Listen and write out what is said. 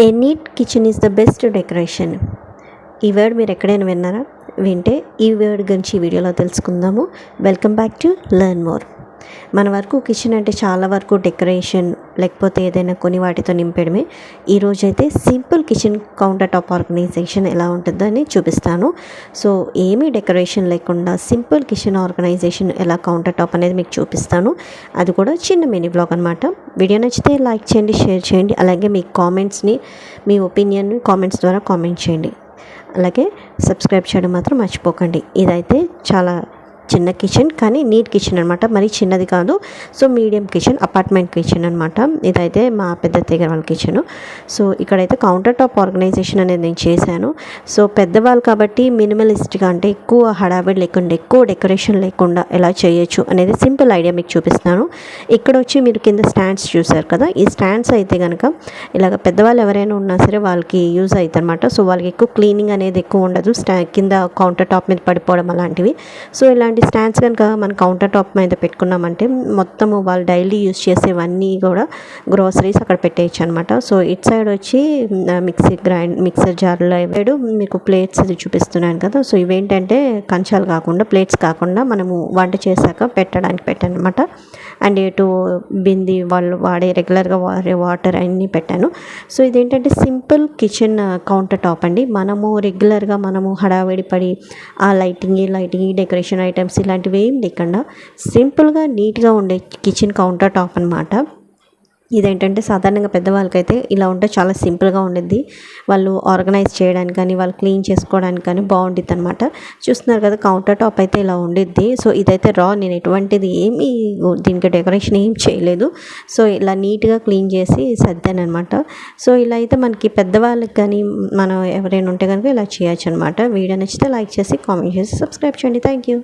A neat kitchen is the best decoration. ఈ word మీరు ఎక్కడైనా విన్నారా? వింటే ఈ వర్డ్ గురించి ఈ వీడియోలో తెలుసుకుందాము. Welcome back to learn more. మన వరకు కిచెన్ అంటే చాలా వరకు డెకరేషన్ లేకపోతే ఏదైనా కొన్ని వాటితో నింపడమే. ఈరోజైతే simple kitchen counter top organisation ఎలా ఉంటుందో అని చూపిస్తాను. సో ఏమీ డెకరేషన్ లేకుండా సింపుల్ కిచెన్ ఆర్గనైజేషన్ ఎలా కౌంటర్ టాప్ అనేది మీకు చూపిస్తాను. అది కూడా చిన్న మినీ బ్లాగ్ అనమాట. వీడియో నచ్చితే లైక్ చేయండి, షేర్ చేయండి. అలాగే మీ కామెంట్స్ని, మీ ఒపీనియన్ కామెంట్స్ ద్వారా కామెంట్ చేయండి. అలాగే సబ్స్క్రైబ్ చేయడం మాత్రం మర్చిపోకండి. ఇదైతే చాలా చిన్న కిచెన్, కానీ నీట్ కిచెన్ అనమాట. మరి చిన్నది కాదు. So medium kitchen, apartment kitchen అనమాట. ఇదైతే మా పెద్ద అత్తయ్య వాళ్ళ కిచెను. సో ఇక్కడైతే కౌంటర్ టాప్ ఆర్గనైజేషన్ అనేది నేను చేశాను. సో పెద్దవాళ్ళు కాబట్టి మినిమలిస్ట్గా, అంటే ఎక్కువ హడావిడి లేకుండా, ఎక్కువ డెకరేషన్ లేకుండా ఎలా చేయొచ్చు అనేది సింపుల్ ఐడియా మీకు చూపిస్తాను. ఇక్కడ వచ్చి మీరు కింద స్టాండ్స్ చూసారు కదా, ఈ స్టాండ్స్ అయితే కనుక ఇలాగ పెద్దవాళ్ళు ఎవరైనా ఉన్నా సరే వాళ్ళకి యూజ్ అవుతుంది అనమాట. సో వాళ్ళకి ఎక్కువ క్లీనింగ్ అనేది ఎక్కువ ఉండదు, కింద కౌంటర్ టాప్ మీద పడిపోవడం అలాంటివి. సో ఇలాంటి స్టాండ్స్ కనుక మన కౌంటర్ టాప్ మీద పెట్టుకున్నామంటే మొత్తము వాళ్ళు డైలీ యూజ్ చేసేవన్నీ కూడా గ్రోసరీస్ అక్కడ పెట్టేయచ్చు అనమాట. సో ఇటు సైడ్ వచ్చి మిక్సర్ జార్లో వేడు మీకు ప్లేట్స్ చూపిస్తున్నాను కదా. సో ఇవేంటంటే కంచాలు కాకుండా, ప్లేట్స్ కాకుండా మనము వంట చేశాక పెట్టడానికి పెట్టాను అనమాట. అండ్ ఇటు బింది వాళ్ళు వాడే రెగ్యులర్గా వాడే వాటర్ అన్నీ పెట్టాను. సో ఇదేంటంటే సింపుల్ కిచెన్ కౌంటర్ టాప్ అండి. మనము రెగ్యులర్గా మనము హడావిడి పడి ఆ లైటింగ్ డెకరేషన్ ఐటమ్స్ ఇలాంటివి ఏం లేకుండా సింపుల్గా నీట్గా ఉండే కిచెన్ కౌంటర్ టాప్ అనమాట. ఇదేంటంటే సాధారణంగా పెద్దవాళ్ళకైతే ఇలా ఉంటే చాలా సింపుల్గా ఉండిద్ది. వాళ్ళు ఆర్గనైజ్ చేయడానికి కానీ, వాళ్ళు క్లీన్ చేసుకోవడానికి కానీ బాగుండిద్ది అనమాట. చూస్తున్నారు కదా, కౌంటర్ టాప్ అయితే ఇలా ఉండిద్ది. సో ఇదైతే నేను ఎటువంటిది ఏమీ దీనికి డెకరేషన్ ఏం చేయలేదు. సో ఇలా నీట్గా క్లీన్ చేసి సర్దాను అనమాట. సో ఇలా అయితే మనకి పెద్దవాళ్ళకి కానీ మనం ఎవరైనా ఉంటే కనుక ఇలా చేయొచ్చు అనమాట. వీడియో నచ్చితే లైక్ చేసి, కామెంట్ చేసి, సబ్స్క్రైబ్ చేయండి. Thank you.